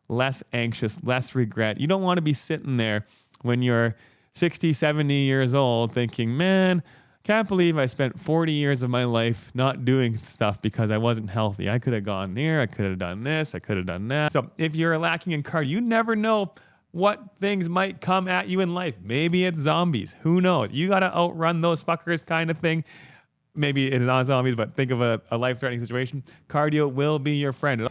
less anxious, less regret. You don't want to be sitting there when you're 60, 70 years old thinking, man, can't believe I spent 40 years of my life not doing stuff because I wasn't healthy. I could have gone there. I could have done this. I could have done that. So if you're lacking in cardio, you never know what things might come at you in life. Maybe it's zombies. Who knows? You got to outrun those fuckers kind of thing. Maybe it's not zombies, but think of a life-threatening situation. Cardio will be your friend.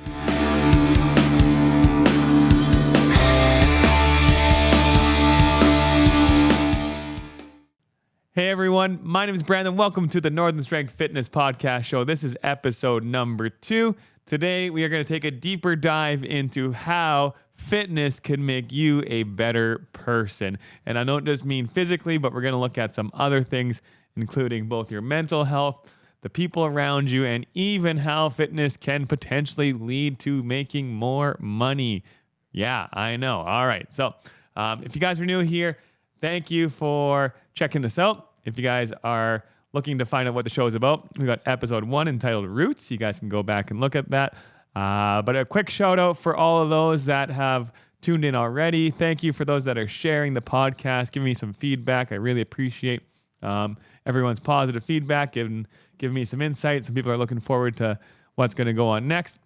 Hey everyone, my name is Brandon. Welcome to the Northern Strength Fitness Podcast Show. This is episode number 2. Today we are going to take a deeper dive into how fitness can make you a better person. And I don't just mean physically, but we're going to look at some other things, including both your mental health, the people around you, and even how fitness can potentially lead to making more money. Yeah, I know. All right. So if you guys are new here, thank you for checking this out. If you guys are looking to find out what the show is about, we got episode 1 entitled Roots. You guys can go back and look at that. But a quick shout out for all of those that have tuned in already. Thank you for those that are sharing the podcast, giving me some feedback. I really appreciate everyone's positive feedback, giving me some insight. Some people are looking forward to what's going to go on next.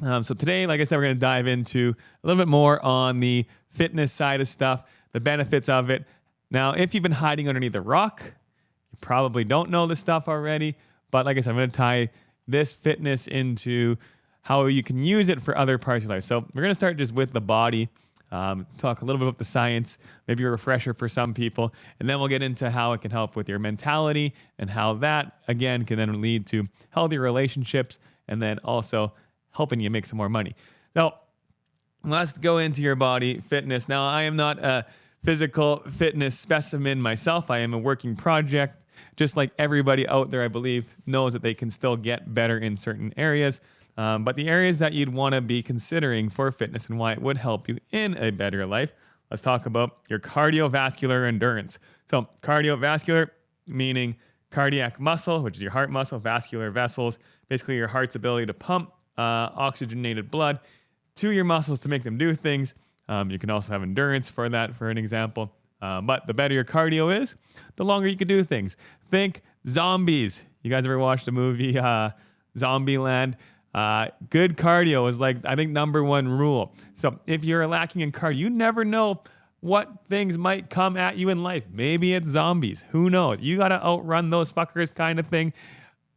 So today, like I said, we're going to dive into a little bit more on the fitness side of stuff, the benefits of it. Now, if you've been hiding underneath a rock, you probably don't know this stuff already. But like I said, I'm going to tie this fitness into how you can use it for other parts of your life. So we're going to start just with the body, talk a little bit about the science, maybe a refresher for some people, and then we'll get into how it can help with your mentality and how that, again, can then lead to healthier relationships and then also helping you make some more money. So let's go into your body fitness. Now, I am not a physical fitness specimen myself. I am a working project. Just like everybody out there, I believe, knows that they can still get better in certain areas. But the areas that you'd want to be considering for fitness and why it would help you in a better life, let's talk about your cardiovascular endurance. So cardiovascular, meaning cardiac muscle, which is your heart muscle, vascular vessels, basically your heart's ability to pump oxygenated blood to your muscles to make them do things. You can also have endurance for that, for an example. But the better your cardio is, the longer you can do things. Think zombies. You guys ever watched the movie Zombieland? Good cardio is like, I think, number 1 rule. So if you're lacking in cardio, you never know what things might come at you in life. Maybe it's zombies. Who knows? You got to outrun those fuckers kind of thing.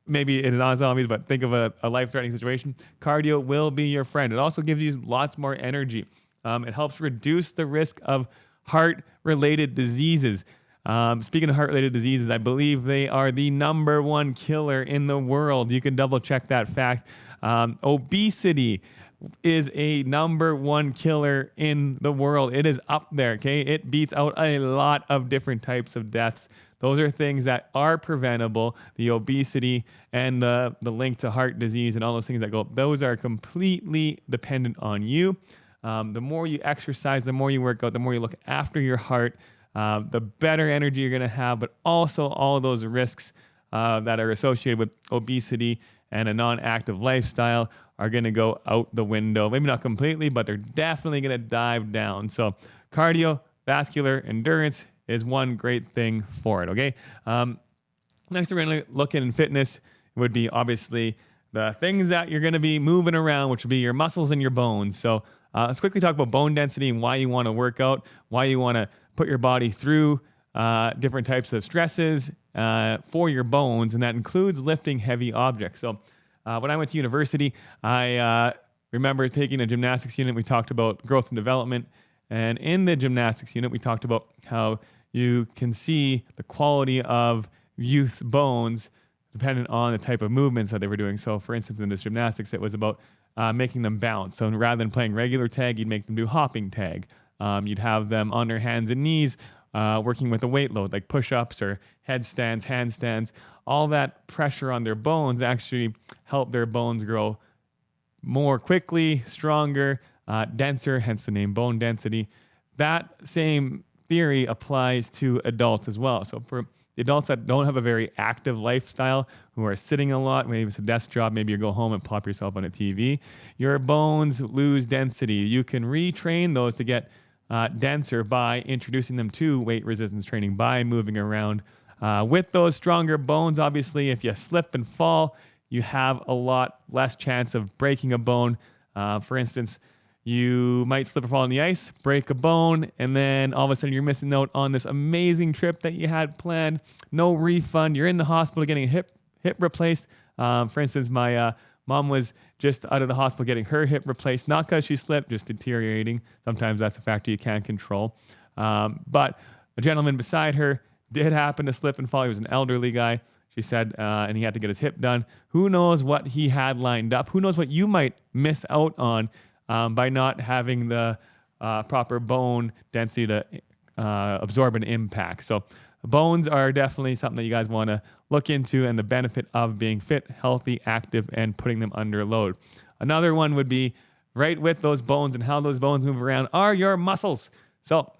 Maybe it's not zombies, but think of a life-threatening situation. Cardio will be your friend. It also gives you lots more energy. It helps reduce the risk of heart-related diseases. Speaking of heart-related diseases, I believe they are the number 1 killer in the world. You can double-check that fact. Obesity is a number 1 killer in the world. It is up there, okay? It beats out a lot of different types of deaths. Those are things that are preventable. The obesity and the link to heart disease and all those things that go, those are completely dependent on you. The more you exercise, the more you work out, the more you look after your heart, the better energy you're going to have, but also all of those risks that are associated with obesity and a non-active lifestyle are going to go out the window. Maybe not completely, but they're definitely going to dive down. So cardiovascular endurance is one great thing for it, okay? Next, we're going to look in fitness would be obviously the things that you're going to be moving around, which would be your muscles and your bones. So let's quickly talk about bone density and why you want to work out, why you want to put your body through different types of stresses for your bones, and that includes lifting heavy objects. So when I went to university, I remember taking a gymnastics unit. We talked about growth and development, and in the gymnastics unit, we talked about how you can see the quality of youth bones dependent on the type of movements that they were doing. So for instance, in this gymnastics, it was about making them bounce. So rather than playing regular tag, you'd make them do hopping tag. You'd have them on their hands and knees working with a weight load like push-ups or headstands, handstands. All that pressure on their bones actually help their bones grow more quickly, stronger, denser, hence the name bone density. That same theory applies to adults as well. So for the adults that don't have a very active lifestyle, who are sitting a lot, maybe it's a desk job, maybe you go home and pop yourself on a TV, your bones lose density. You can retrain those to get denser by introducing them to weight resistance training, by moving around. With those stronger bones, obviously, if you slip and fall, you have a lot less chance of breaking a bone. For instance, you might slip or fall on the ice, break a bone, and then all of a sudden you're missing out on this amazing trip that you had planned. No refund. You're in the hospital getting a hip replaced. For instance, my mom was just out of the hospital getting her hip replaced, not because she slipped, just deteriorating. Sometimes that's a factor you can't control. But a gentleman beside her did happen to slip and fall. He was an elderly guy, she said, and he had to get his hip done. Who knows what he had lined up? Who knows what you might miss out on by not having the proper bone density to absorb an impact. So bones are definitely something that you guys want to look into, and the benefit of being fit, healthy, active, and putting them under load. Another one would be right with those bones and how those bones move around are your muscles. So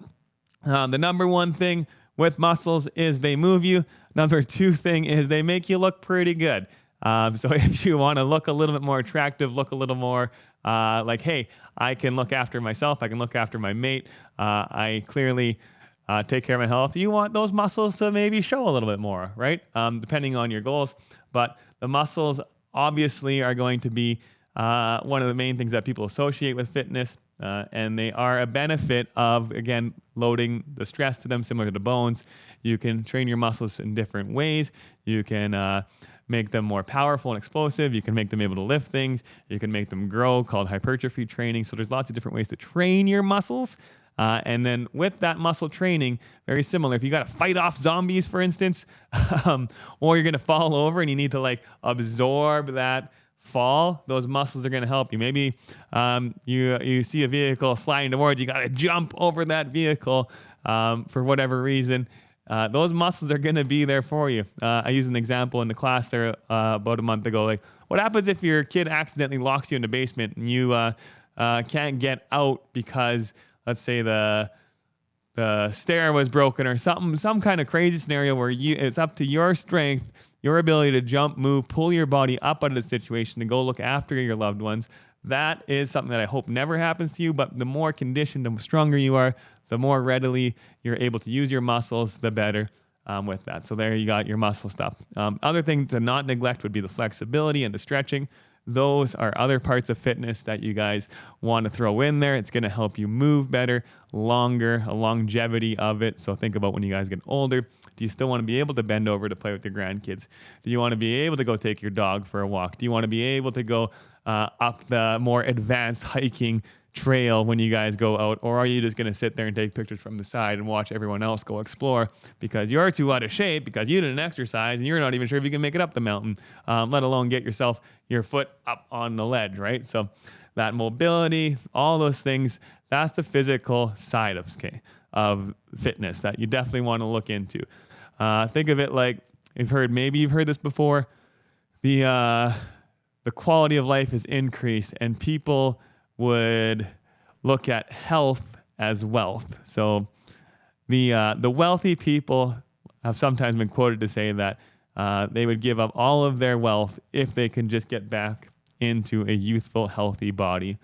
the number one thing with muscles is they move you. Number two thing is they make you look pretty good. So if you want to look a little bit more attractive, look a little more like, hey, I can look after myself, I can look after my mate, I clearly take care of my health, you want those muscles to maybe show a little bit more, right? Depending on your goals. But the muscles obviously are going to be one of the main things that people associate with fitness. And they are a benefit of, again, loading the stress to them, similar to the bones. You can train your muscles in different ways. You can make them more powerful and explosive. You can make them able to lift things. You can make them grow, called hypertrophy training. So there's lots of different ways to train your muscles. And then with that muscle training, very similar. If you got to fight off zombies, for instance, or you're going to fall over and you need to like absorb that fall, those muscles are going to help you. Maybe you see a vehicle sliding towards you, got to jump over that vehicle for whatever reason. Those muscles are going to be there for you. I used an example in the class there about a month ago. Like, what happens if your kid accidentally locks you in the basement and you can't get out because, let's say, the stair was broken or something, some kind of crazy scenario where it's up to your strength, your ability to jump, move, pull your body up out of the situation to go look after your loved ones. That is something that I hope never happens to you, but the more conditioned, the stronger you are, the more readily you're able to use your muscles, the better with that. So there you got your muscle stuff. Other things to not neglect would be the flexibility and the stretching. Those are other parts of fitness that you guys want to throw in there. It's going to help you move better, longer, a longevity of it. So think about when you guys get older. Do you still want to be able to bend over to play with your grandkids? Do you want to be able to go take your dog for a walk? Do you want to be able to go up the more advanced hiking trail when you guys go out? Or are you just going to sit there and take pictures from the side and watch everyone else go explore because you're too out of shape, because you didn't exercise and you're not even sure if you can make it up the mountain, let alone get your foot up on the ledge, right? So that mobility, all those things, that's the physical side of fitness that you definitely want to look into. Think of it like maybe you've heard this before. The quality of life is increased, and people would look at health as wealth. So the wealthy people have sometimes been quoted to say that they would give up all of their wealth if they can just get back into a youthful, healthy body,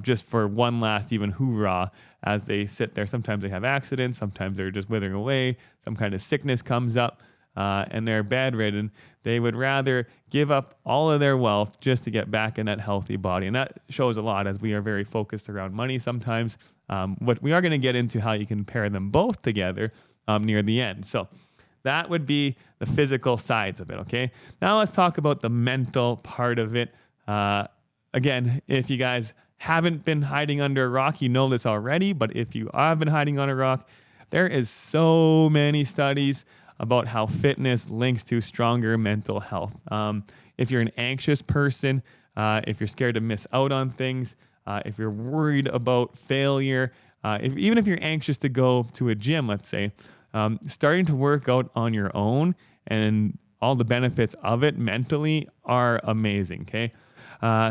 just for one last even hoorah as they sit there. Sometimes they have accidents, sometimes they're just withering away, some kind of sickness comes up, and they're bedridden. They would rather give up all of their wealth just to get back in that healthy body. And that shows a lot, as we are very focused around money sometimes. What we are going to get into how you can pair them both together near the end. So that would be the physical sides of it, okay? Now let's talk about the mental part of it. Again, if you guys haven't been hiding under a rock, you know this already, but if you have been hiding on a rock, there is so many studies about how fitness links to stronger mental health. If you're an anxious person, if you're scared to miss out on things, if you're worried about failure, even if you're anxious to go to a gym, let's say, starting to work out on your own and all the benefits of it mentally are amazing, okay?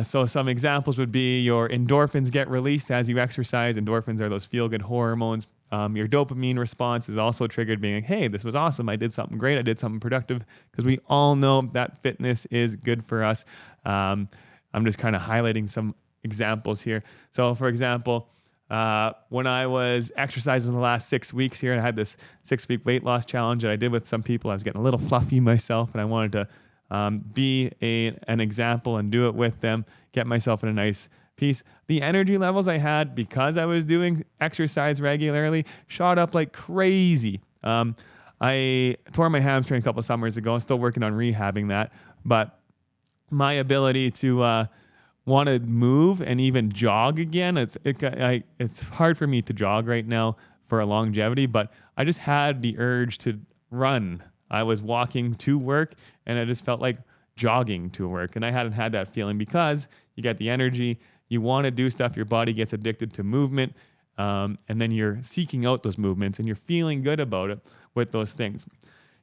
So some examples would be your endorphins get released as you exercise. Endorphins are those feel-good hormones. Your dopamine response is also triggered, being like, hey, this was awesome. I did something great. I did something productive, because we all know that fitness is good for us. I'm just kind of highlighting some examples here. So for example, when I was exercising the last 6 weeks here, and I had this 6-week weight loss challenge that I did with some people, I was getting a little fluffy myself, and I wanted to be an example and do it with them, get myself in a nice piece. The energy levels I had because I was doing exercise regularly shot up like crazy. I tore my hamstring a couple summers ago. I'm still working on rehabbing that, but my ability to want to move and even jog again, it's hard for me to jog right now for a longevity, but I just had the urge to run. I was walking to work and I just felt like jogging to work, and I hadn't had that feeling because you get the energy. You want to do stuff, your body gets addicted to movement, and then you're seeking out those movements and you're feeling good about it with those things.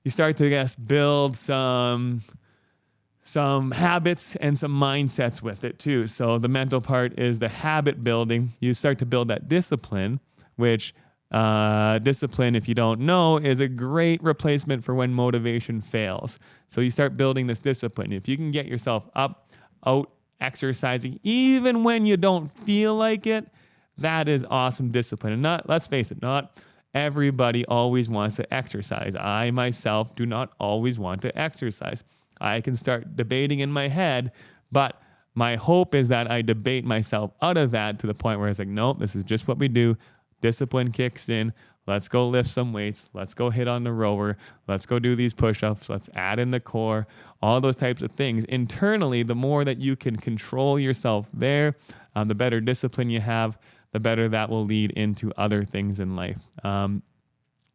You start to, I guess, build some habits and some mindsets with it too. So the mental part is the habit building. You start to build that discipline, which discipline, if you don't know, is a great replacement for when motivation fails. So you start building this discipline. If you can get yourself up, out, exercising, even when you don't feel like it, that is awesome discipline. And let's face it, not everybody always wants to exercise. I myself do not always want to exercise. I can start debating in my head, but my hope is that I debate myself out of that to the point where it's like, nope, this is just what we do. Discipline kicks in. Let's go lift some weights. Let's go hit on the rower. Let's go do these push-ups. Let's add in the core, all those types of things. Internally, the more that you can control yourself there, the better discipline you have, the better that will lead into other things in life.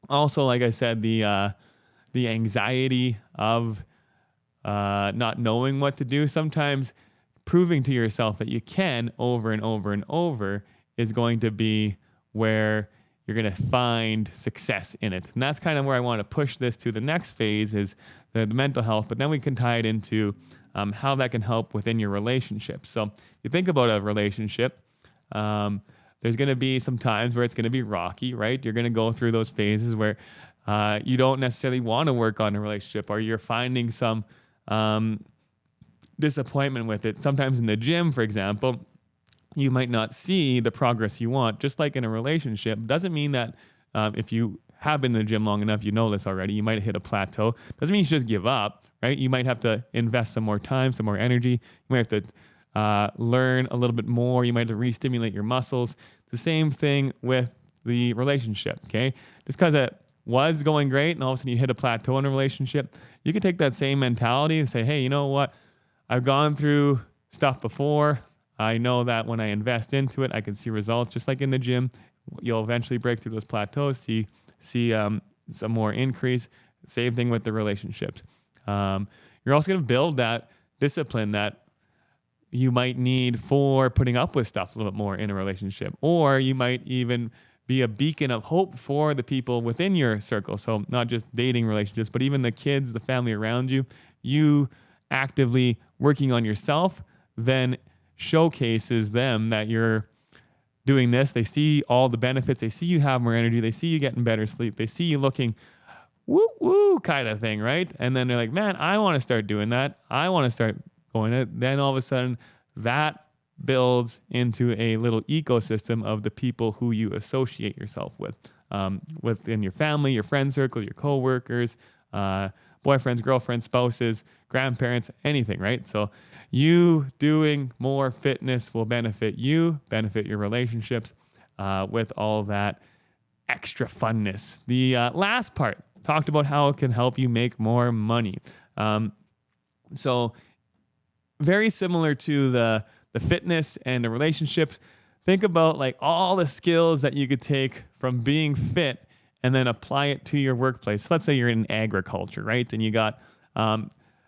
Also, like I said, the anxiety of not knowing what to do, sometimes proving to yourself that you can over and over and over is going to be where you're going to find success in it. And that's kind of where I want to push this to the next phase, is the mental health, but then we can tie it into how that can help within your relationship. So you think about a relationship, there's going to be some times where it's going to be rocky, right? You're going to go through those phases where you don't necessarily want to work on a relationship, or you're finding some disappointment with it. Sometimes in the gym, for example, you might not see the progress you want. Just like in a relationship, doesn't mean that if you have been in the gym long enough, you know this already, you might hit a plateau. Doesn't mean you should just give up, right? You might have to invest some more time, some more energy. You might have to learn a little bit more. You might have to re-stimulate your muscles. It's the same thing with the relationship, okay? Just because it was going great and all of a sudden you hit a plateau in a relationship, you can take that same mentality and say, hey, you know what? I've gone through stuff before. I know that when I invest into it, I can see results. Just like in the gym, you'll eventually break through those plateaus, see some more increase. Same thing with the relationships. You're also going to build that discipline that you might need for putting up with stuff a little bit more in a relationship. Or you might even be a beacon of hope for the people within your circle. So not just dating relationships, but even the kids, the family around you. You actively working on yourself then showcases them that you're doing this. They see all the benefits. They see you have more energy. They see you getting better sleep. They see you looking woo woo kind of thing, right? And then they're like, man, I want to start doing that. I want to start going it. Then all of a sudden that builds into a little ecosystem of the people who you associate yourself with, within your family, your friend circle, your coworkers, boyfriends, girlfriends, spouses, grandparents, anything, right? So you doing more fitness will benefit you, benefit your relationships, with all that extra funness. The last part talked about how it can help you make more money. So very similar to the fitness and the relationships, think about like all the skills that you could take from being fit and then apply it to your workplace. Let's say you're in agriculture, right? And you got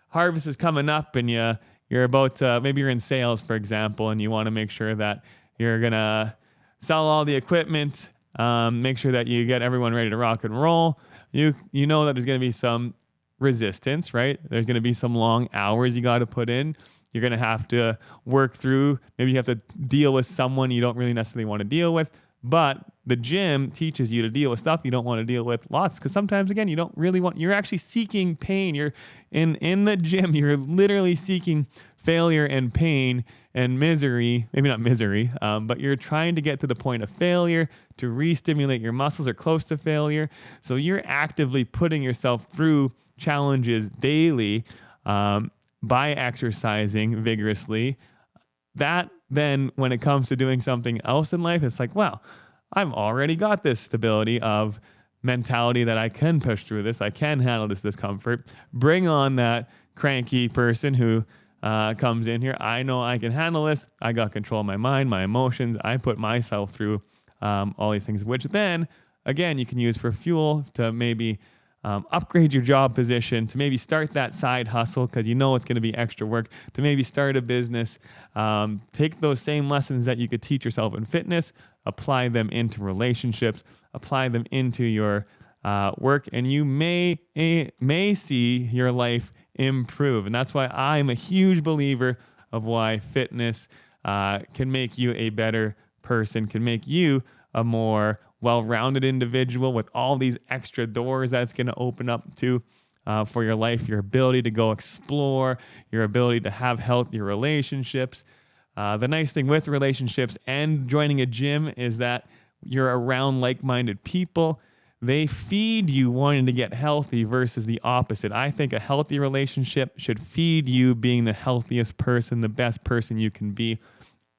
harvest is coming up, and you're about maybe you're in sales, for example, and you want to make sure that you're gonna sell all the equipment, make sure that you get everyone ready to rock and roll. You know that there's gonna be some resistance, right? There's gonna be some long hours you got to put in. You're gonna have to work through. Maybe you have to deal with someone you don't really necessarily want to deal with, but the gym teaches you to deal with stuff you don't want to deal with lots, because sometimes, again, you don't really want, you're actually seeking pain. You're in the gym, you're literally seeking failure and pain and misery, maybe not misery, but you're trying to get to the point of failure to re-stimulate your muscles or close to failure. So you're actively putting yourself through challenges daily by exercising vigorously. That then, when it comes to doing something else in life, it's like, wow, I've already got this stability of mentality that I can push through this. I can handle this discomfort. Bring on that cranky person who comes in here. I know I can handle this. I got control of my mind, my emotions. I put myself through all these things, which then, again, you can use for fuel to maybe upgrade your job position, to maybe start that side hustle because you know it's going to be extra work, to maybe start a business. Take those same lessons that you could teach yourself in fitness, apply them into relationships, apply them into your work, and you may see your life improve. And that's why I'm a huge believer of why fitness can make you a better person, can make you a more well-rounded individual with all these extra doors that it's going to open up to for your life, your ability to go explore, your ability to have healthier relationships. The nice thing with relationships and joining a gym is that you're around like-minded people. They feed you wanting to get healthy versus the opposite. I think a healthy relationship should feed you being the healthiest person, the best person you can be.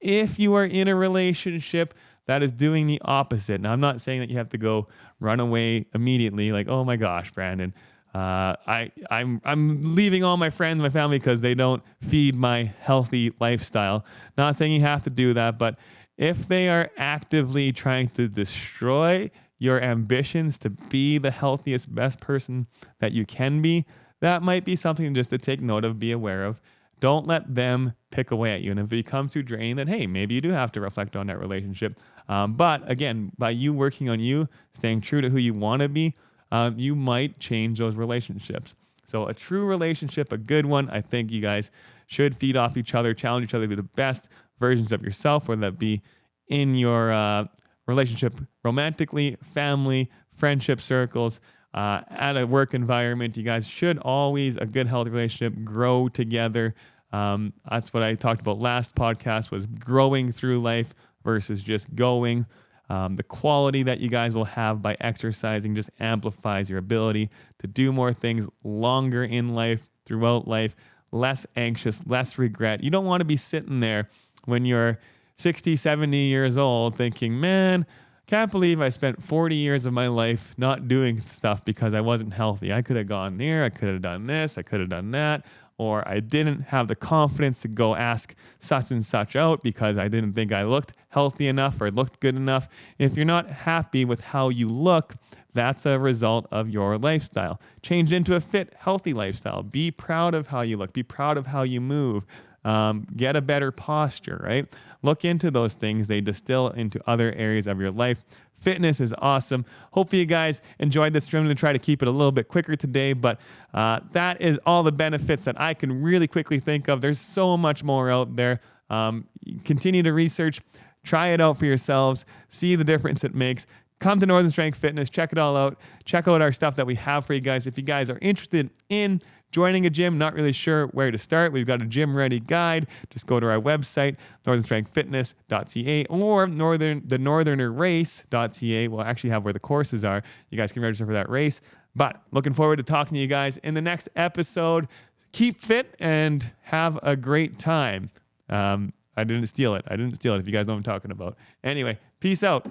If you are in a relationship that is doing the opposite. Now, I'm not saying that you have to go run away immediately, like, oh my gosh, Brandon, I'm leaving all my friends, my family, because they don't feed my healthy lifestyle. Not saying you have to do that, but if they are actively trying to destroy your ambitions to be the healthiest, best person that you can be, that might be something just to take note of, be aware of. Don't let them pick away at you. And if it becomes too draining, then hey, maybe you do have to reflect on that relationship. But again, by you working on you, staying true to who you want to be, you might change those relationships. So a true relationship, a good one, I think you guys should feed off each other, challenge each other to be the best versions of yourself, whether that be in your relationship romantically, family, friendship circles, at a work environment. You guys should always, a good healthy relationship, grow together. That's what I talked about last podcast, was growing through life versus just going. The quality that you guys will have by exercising just amplifies your ability to do more things longer in life, throughout life, less anxious, less regret. You don't want to be sitting there when you're 60, 70 years old thinking, man, can't believe I spent 40 years of my life not doing stuff because I wasn't healthy. I could have gone there, I could have done this, I could have done that, or I didn't have the confidence to go ask such and such out because I didn't think I looked healthy enough or looked good enough. If you're not happy with how you look, that's a result of your lifestyle. Change into a fit, healthy lifestyle. Be proud of how you look. Be proud of how you move. Get a better posture, right? Look into those things. They distill into other areas of your life. Fitness is awesome. Hopefully you guys enjoyed this stream. I'm going to try to keep it a little bit quicker today, but that is all the benefits that I can really quickly think of. There's so much more out there. Continue to research, try it out for yourselves, see the difference it makes. Come to Northern Strength Fitness, check it all out. Check out our stuff that we have for you guys. If you guys are interested in joining a gym, not really sure where to start, we've got a gym ready guide. Just go to our website, northernstrengthfitness.ca, or thenorthernerrace.ca. We'll actually have where the courses are. You guys can register for that race. But looking forward to talking to you guys in the next episode. Keep fit and have a great time. I didn't steal it. If you guys know what I'm talking about. Anyway, peace out.